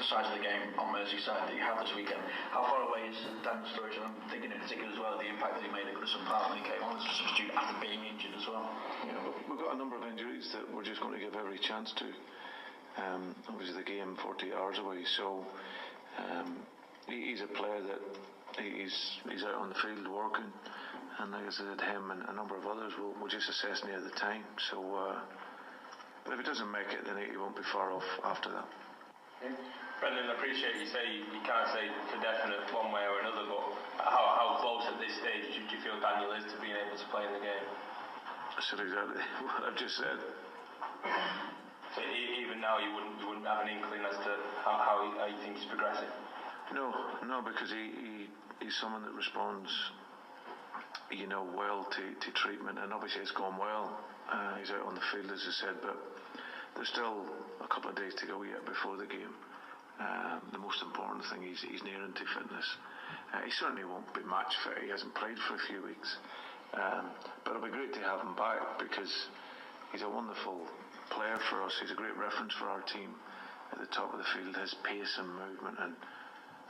size of the game on Merseyside that you have this weekend. How far away is Daniel Sturridge? And I'm thinking in particular as well of the impact that he made at Goodison Park when he came on as a substitute after being injured as well. Yeah, we've got a number of injuries that we're just going to give every chance to. Obviously the game 48 hours away, so he's a player that he's out on the field working, and like I said, him and a number of others will just assess near the time. So but if he doesn't make it, then he won't be far off after that. Brendan, I appreciate you say you can't say for definite one way or another, but how close at this stage do you feel Daniel is to being able to play in the game? I said exactly what I've just said. So even now you wouldn't have an inkling as to how you think he's progressing? No, because he's someone that responds, well to treatment, and obviously it's gone well. He's out on the field, as I said, but there's still a couple of days to go yet before the game. The most important thing is he's near into fitness. He certainly won't be match fit. He hasn't played for a few weeks, but it'll be great to have him back because he's a wonderful player for us. He's a great reference for our team at the top of the field. His pace and movement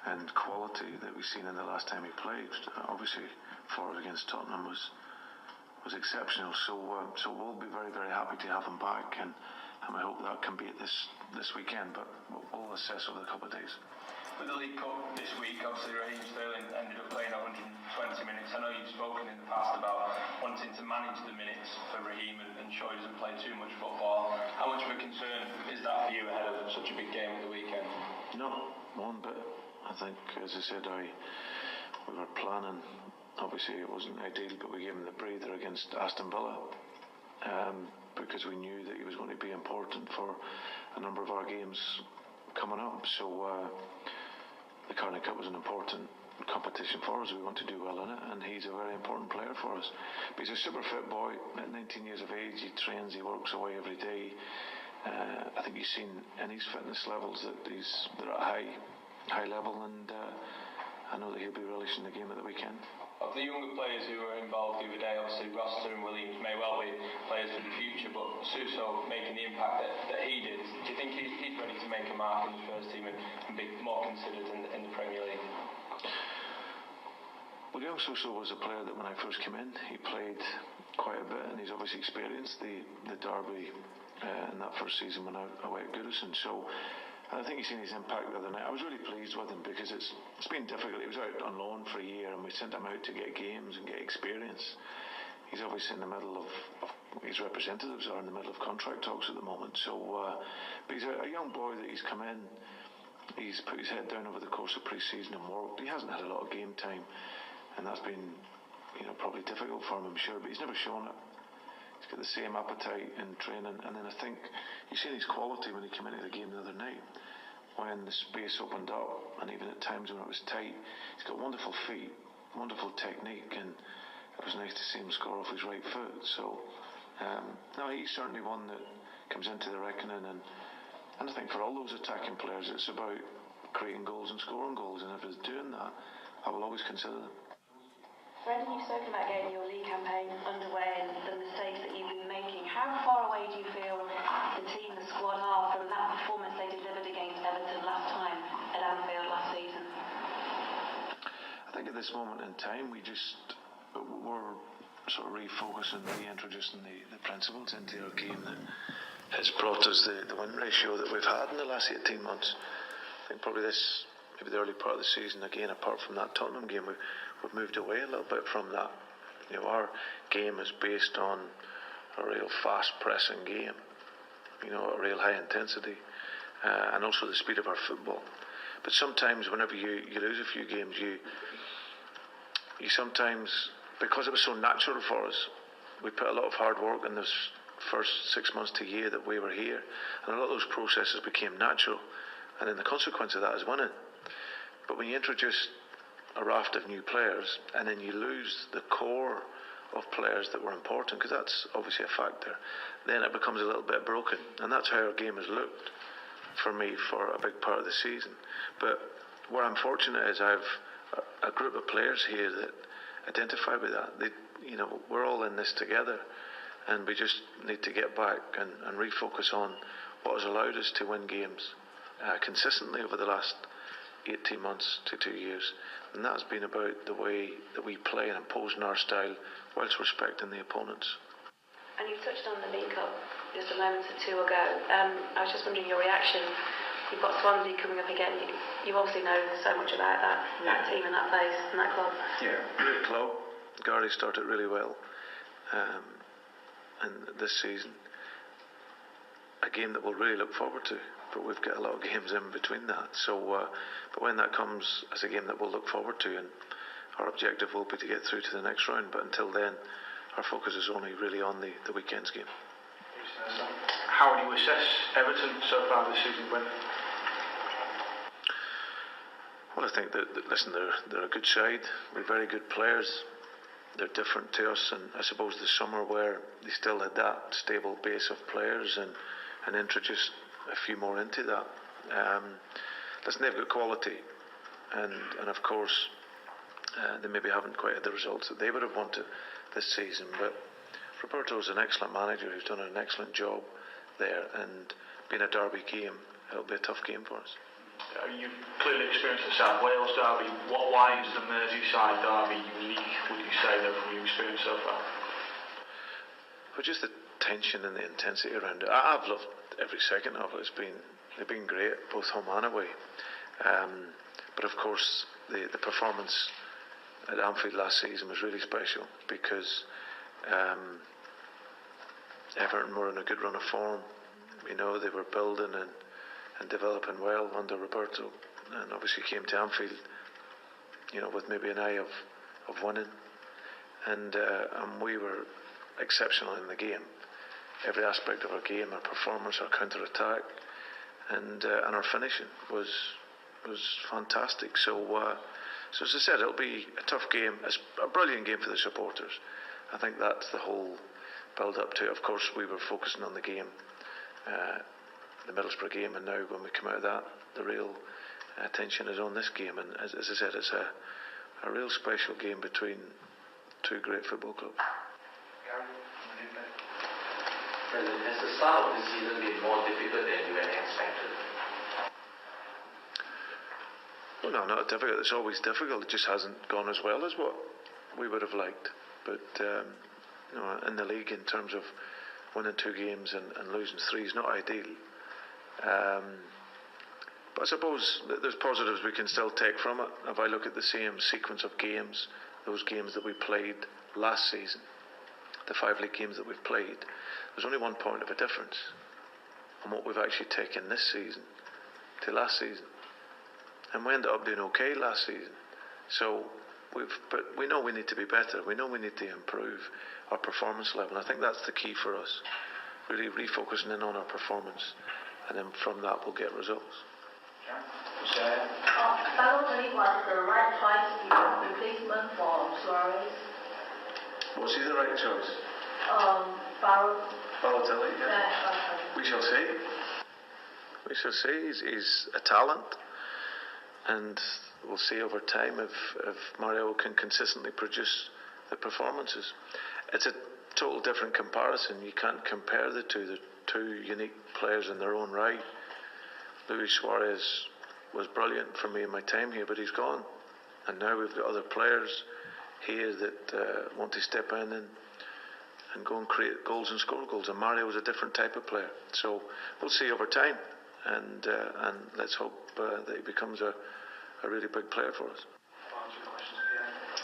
and quality that we've seen in the last time he played, obviously for us against Tottenham, was exceptional. So we'll be very, very happy to have him back, and I hope that can be at this weekend, but we'll assess over a couple of days. With the League Cup this week, obviously Raheem Sterling ended up playing 120 minutes. I know you've spoken in the past about wanting to manage the minutes for Raheem and sure he doesn't play too much football. How much of a concern is that for you ahead of such a big game at the weekend? No, one bit. I think, as I said, we were planning. Obviously it wasn't ideal, but we gave him the breather against Aston Villa because we knew that he was going to be important for a number of our games coming up. So the Carling Cup was an important competition for us. We want to do well in it, and he's a very important player for us. But he's a super fit boy at 19 years of age. He trains, he works away every day. I think you've seen in his fitness levels that they're at a high level, and I know that he'll be relishing the game at the weekend. Of the younger players who were involved the other day, obviously Rossiter and Williams may well be players for the future, but Suso making the impact that he did, do you think he's ready to make a mark in the first team and be more considered in the Premier League? Well, young Suso was a player that when I first came in, he played quite a bit, and he's obviously experienced the derby in that first season when I away at Goodison. So I think you've seen his impact the other night. I was really pleased with him because it's been difficult. He was out on loan for a year, and we sent him out to get games and get experience. He's obviously in the middle of his representatives are in the middle of contract talks at the moment. So, but he's a young boy that he's come in. He's put his head down over the course of pre-season and worked. He hasn't had a lot of game time, and that's been, probably difficult for him, I'm sure. But he's never shown it. He's got the same appetite in training, and then I think you've seen his quality when he came into the game the other night, when the space opened up, and even at times when it was tight. He's got wonderful feet, wonderful technique, and it was nice to see him score off his right foot. So no, he's certainly one that comes into the reckoning, and I think for all those attacking players, it's about creating goals and scoring goals, and if it's doing that, I will always consider them. Brendan, you've spoken about getting your league campaign underway and the mistakes that you've been making. How far away do you feel the team, the squad are from that performance they delivered against Everton last time at Anfield last season? I think at this moment in time, we're sort of refocusing, reintroducing the principles into our game that has brought us the win ratio that we've had in the last 18 months. I think probably maybe the early part of the season, again, apart from that Tottenham game, we've moved away a little bit from that. Our game is based on a real fast pressing game, a real high intensity, and also the speed of our football. But sometimes whenever you lose a few games, you sometimes, because it was so natural for us, we put a lot of hard work in this first 6 months to a year that we were here, and a lot of those processes became natural, and then the consequence of that is winning. But when you introduce a raft of new players, and then you lose the core of players that were important, because that's obviously a factor, then it becomes a little bit broken, and that's how our game has looked for me for a big part of the season. But where I'm fortunate is I have a group of players here that identify with that. We're all in this together, and we just need to get back and refocus on what has allowed us to win games consistently over the last 18 months to 2 years, and that's been about the way that we play and imposing our style whilst respecting the opponents. And you touched on the League Cup just a moment or two ago. I was just wondering your reaction. You've got Swansea coming up again. You obviously know so much about that team and that place and that club. Yeah, great club. Gardy started really well, and this season, a game that we'll really look forward to. But we've got a lot of games in between that. So, but when that comes as a game that we'll look forward to, and our objective will be to get through to the next round. But until then, our focus is only really on the weekend's game. How would you assess Everton so far this season, Gwen? Well, I think that listen, they're a good side. We're very good players. They're different to us, and I suppose the summer where they still had that stable base of players and introduced a few more into that. Listen, they've got quality, and of course they maybe haven't quite had the results that they would have wanted this season. But Roberto's an excellent manager who's done an excellent job there, and being a derby game, it'll be a tough game for us. You've clearly experienced the South Wales derby. Why is the Merseyside derby unique, would you say, though, from your experience so far? Well, just the tension and the intensity around it. I've loved every second of it. They've been great, both home and away. But of course, the performance at Anfield last season was really special because Everton were in a good run of form. You know, they were building and developing well under Roberto, and obviously came to Anfield, you know, with maybe an eye of winning, and we were exceptional in the game. Every aspect of our game, our performance, our counter-attack, and our finishing was fantastic. So as I said, it'll be a tough game. It's a brilliant game for the supporters. I think that's the whole build-up to it. Of course, we were focusing on the game, the Middlesbrough game, and now when we come out of that, the real attention is on this game. And as I said, it's a real special game between two great football clubs. President, has the start of this season been more difficult than you had expected? Well, no, not difficult. It's always difficult. It just hasn't gone as well as what we would have liked. But you know, in the league, in terms of winning 2 games and losing 3 is not ideal. But I suppose there's positives we can still take from it. If I look at the same sequence of games, those games that we played last season, the 5 league games that we've played, there's only 1 point of a difference on what we've actually taken this season to last season. And we ended up doing okay last season. So but we know we need to be better. We know we need to improve our performance level. And I think that's the key for us, really refocusing in on our performance, and then from that we'll get results. Balotelli was the right choice replacement for Suarez. Was he the right choice? Balotelli, yeah. We shall see. We shall see. He's a talent, and we'll see over time if Mario can consistently produce the performances. It's a total different comparison. You can't compare the two. They're 2 unique players in their own right. Luis Suarez was brilliant for me in my time here, but he's gone. And now we've got other players here that want to step in and go and create goals and score goals. And Mario was a different type of player. So we'll see over time. And let's hope that he becomes a really big player for us.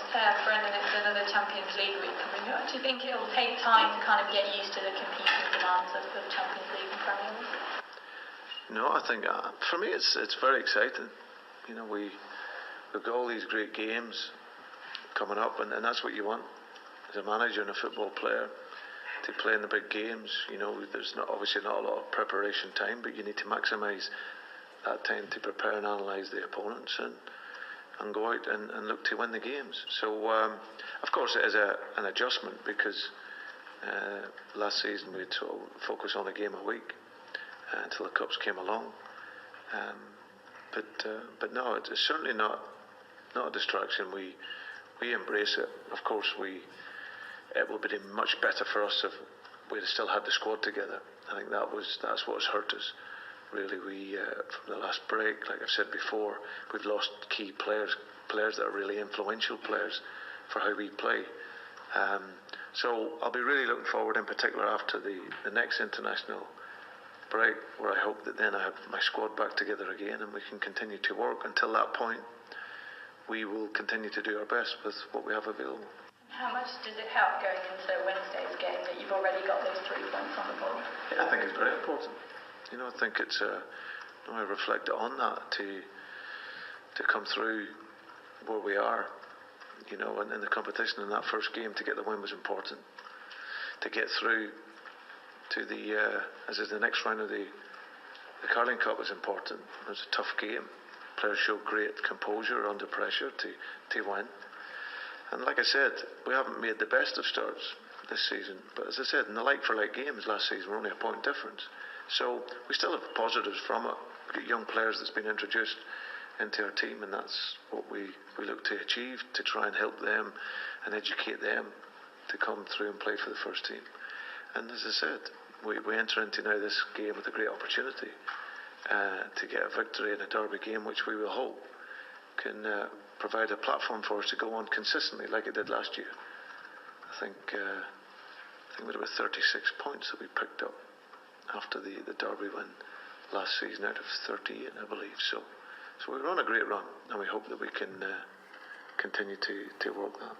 Brendan, it's another Champions League week coming up. Do you think it'll take time to kind of get used to the competing demands of the Champions League and Premier League? No, I think for me it's very exciting. You know, we've got all these great games coming up, and that's what you want as a manager and a football player, to play in the big games. You know, there's obviously not a lot of preparation time, but you need to maximise that time to prepare and analyse the opponents and go out and look to win the games. So of course it is an adjustment, because last season we had to focus on a game a week until the cups came along. But no, it's certainly not a distraction. We embrace it. Of course, it would be much better for us if we'd still had the squad together. I think that's what's hurt us. really, we from the last break, like I've said before, we've lost key players that are really influential players for how we play. So I'll be really looking forward, in particular after the next international break, where I hope that then I have my squad back together again and we can continue to work. Until that point, we will continue to do our best with what we have available. How much does it help going into Wednesday's game that you've already got those 3 points on the board? Yeah, I think it's very important. I think it's I reflect on that to come through where we are, and in the competition in that first game. To get the win was important. To get through to the next round of the Carling Cup was important. It was a tough game. Players showed great composure under pressure to win. And like I said, we haven't made the best of starts this season. But as I said, in the like-for-like games last season, we're only a point difference. So we still have positives from it. We've got young players that's been introduced into our team, and that's what we look to achieve, to try and help them and educate them to come through and play for the first team. And as I said, we enter into now this game with a great opportunity to get a victory in a derby game, which we will hope can provide a platform for us to go on consistently like it did last year. I think it was about 36 points that we picked up after the derby win last season out of 38, I believe. So we're on a great run, and we hope that we can continue to work that.